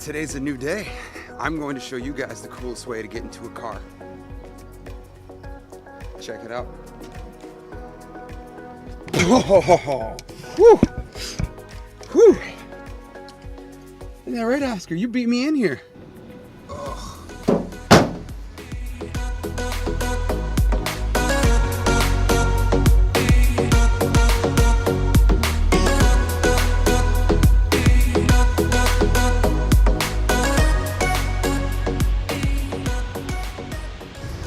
Today's a new day. I'm going to show you guys the coolest way to get into a car. Check it out. Oh, whew. Whew. Isn't that right, Oscar? You beat me in here.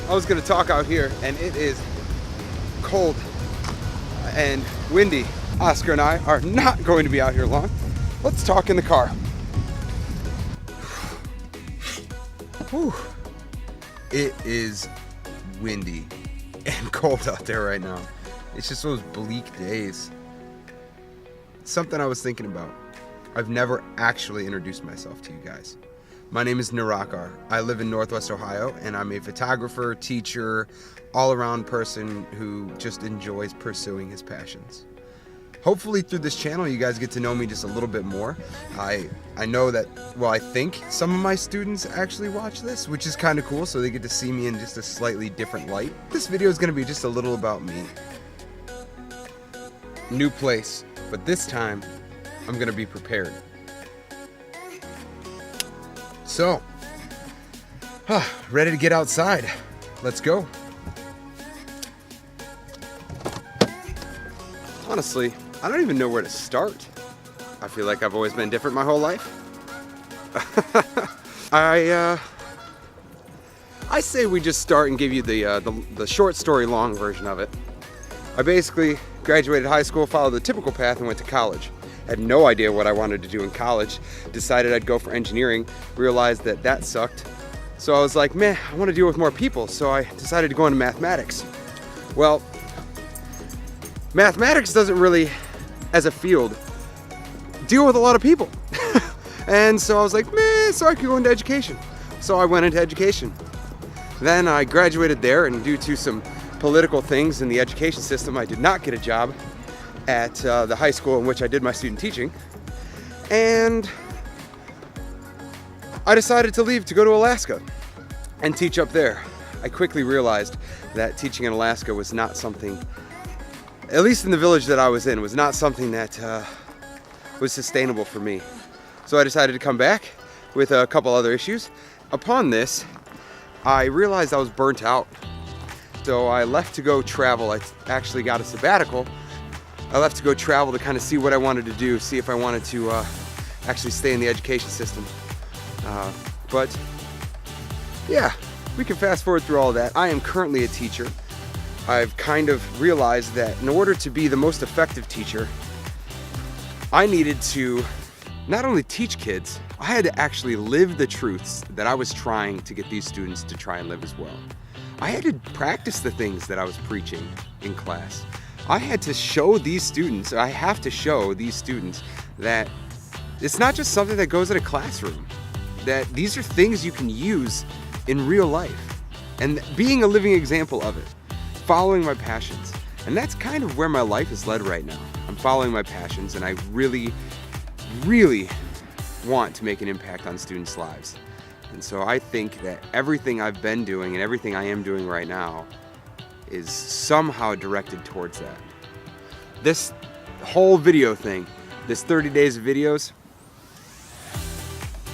I was going to talk out here, and it is cold and windy. Oscar and I are not going to be out here long. Let's talk in the car. Whew. It is windy and cold out there right now. It's just those bleak days. Something I was thinking about. I've never actually introduced myself to you guys. My name is Nirakar. I live in Northwest Ohio, and I'm a photographer, teacher, all-around person who just enjoys pursuing his passions. Hopefully through this channel you guys get to know me just a little bit more. I know that, well, I think some of my students actually watch this, which is kind of cool, so they get to see me in just a slightly different light. This video is going to be just a little about me. New place, but this time I'm going to be prepared. So, ready to get outside. Let's go. Honestly, I don't even know where to start. I feel like I've always been different my whole life. I say we just start and give you the short story long version of it. I basically graduated high school, followed the typical path, and went to college. Had no idea what I wanted to do in college. Decided I'd go for engineering. Realized that sucked. So I was like, man, I want to deal with more people. So I decided to go into mathematics. Well, mathematics doesn't really, as a field, deal with a lot of people. And so I was like, man, so I could go into education. So I went into education. Then I graduated there, and due to some political things in the education system, I did not get a job at the high school in which I did my student teaching, and I decided to leave to go to Alaska and teach up there. I quickly realized that teaching in Alaska was not something, at least in the village that I was in, was not something that was sustainable for me. So I decided to come back with a couple other issues. Upon this, I realized I was burnt out. So I left to go travel. I actually got a sabbatical. I left to go travel to kind of see what I wanted to do, see if I wanted to actually stay in the education system. But yeah, we can fast forward through all of that. I am currently a teacher. I've kind of realized that in order to be the most effective teacher, I needed to not only teach kids, I had to actually live the truths that I was trying to get these students to try and live as well. I had to practice the things that I was preaching in class. I had to show these students, I have to show these students that it's not just something that goes in a classroom, that these are things you can use in real life, and being a living example of it, following my passions. And that's kind of where my life is led right now. I'm following my passions, and I really, really want to make an impact on students' lives. And so I think that everything I've been doing and everything I am doing right now is somehow directed towards that. This whole video thing, this 30 days of videos,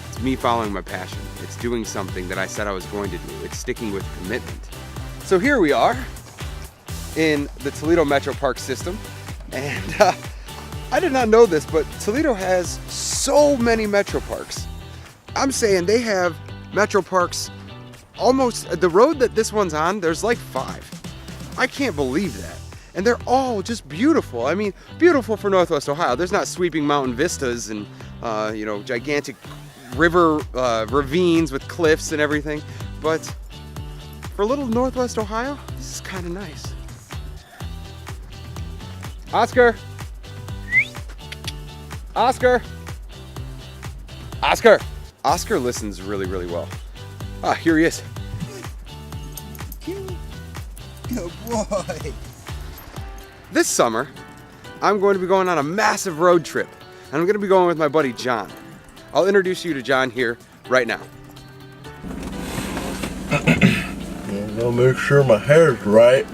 it's me following my passion. It's doing something that I said I was going to do. It's sticking with commitment. So here we are in the Toledo Metro Park system, and I did not know this, but Toledo has so many Metro Parks. I'm saying they have Metro Parks almost, the road that this one's on, there's like 5. I can't believe that. And they're all just beautiful. I mean, beautiful for Northwest Ohio. There's not sweeping mountain vistas and, gigantic river ravines with cliffs and everything. But for little Northwest Ohio, this is kind of nice. Oscar! Oscar! Oscar! Oscar listens really, really well. Ah, here he is. Good boy. This summer, I'm going to be going on a massive road trip, and I'm going to be going with my buddy John. I'll introduce you to John here right now. I'll make sure my hair's right.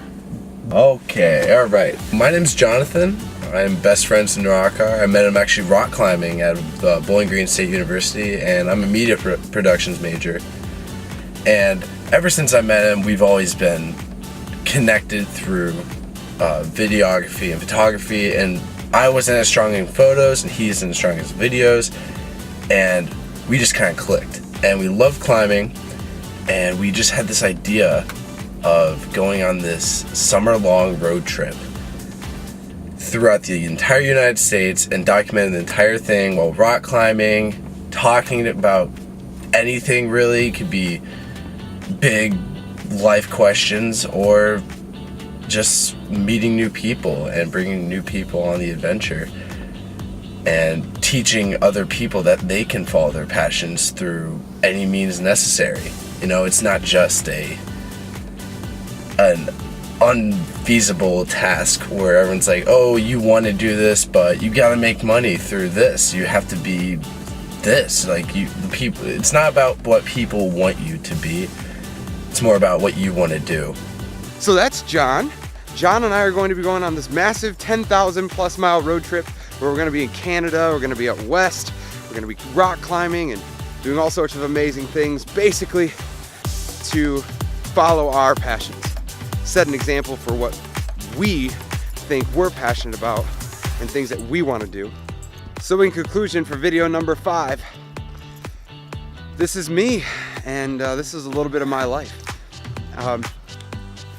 Okay, alright. My name's Jonathan. I'm best friends with Nirakar. I met him actually rock climbing at Bowling Green State University, and I'm a media productions major. And ever since I met him, we've always been connected through videography and photography, and I wasn't as strong in photos and he isn't as strong as videos, and we just kind of clicked. And we loved climbing, and we just had this idea of going on this summer-long road trip throughout the entire United States and documenting the entire thing while rock climbing, talking about anything really. It could be big life questions or just meeting new people and bringing new people on the adventure and teaching other people that they can follow their passions through any means necessary. You know, it's not just an unfeasible task where everyone's like, oh, you want to do this, but you got to make money through this. You have to be this. Like, the people. It's not about what people want you to be. It's more about what you want to do. So that's John. John and I are going to be going on this massive 10,000 plus mile road trip where we're going to be in Canada, we're going to be out west, we're going to be rock climbing and doing all sorts of amazing things, basically to follow our passions, set an example for what we think we're passionate about and things that we want to do. So in conclusion, for video number 5, this is me, and this is a little bit of my life.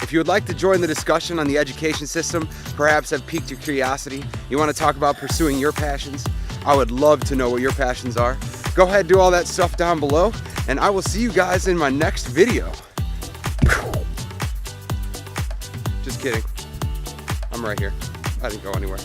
If you would like to join the discussion on the education system, perhaps have piqued your curiosity, you want to talk about pursuing your passions, I would love to know what your passions are. Go ahead, do all that stuff down below, and I will see you guys in my next video. Just kidding. I'm right here. I didn't go anywhere.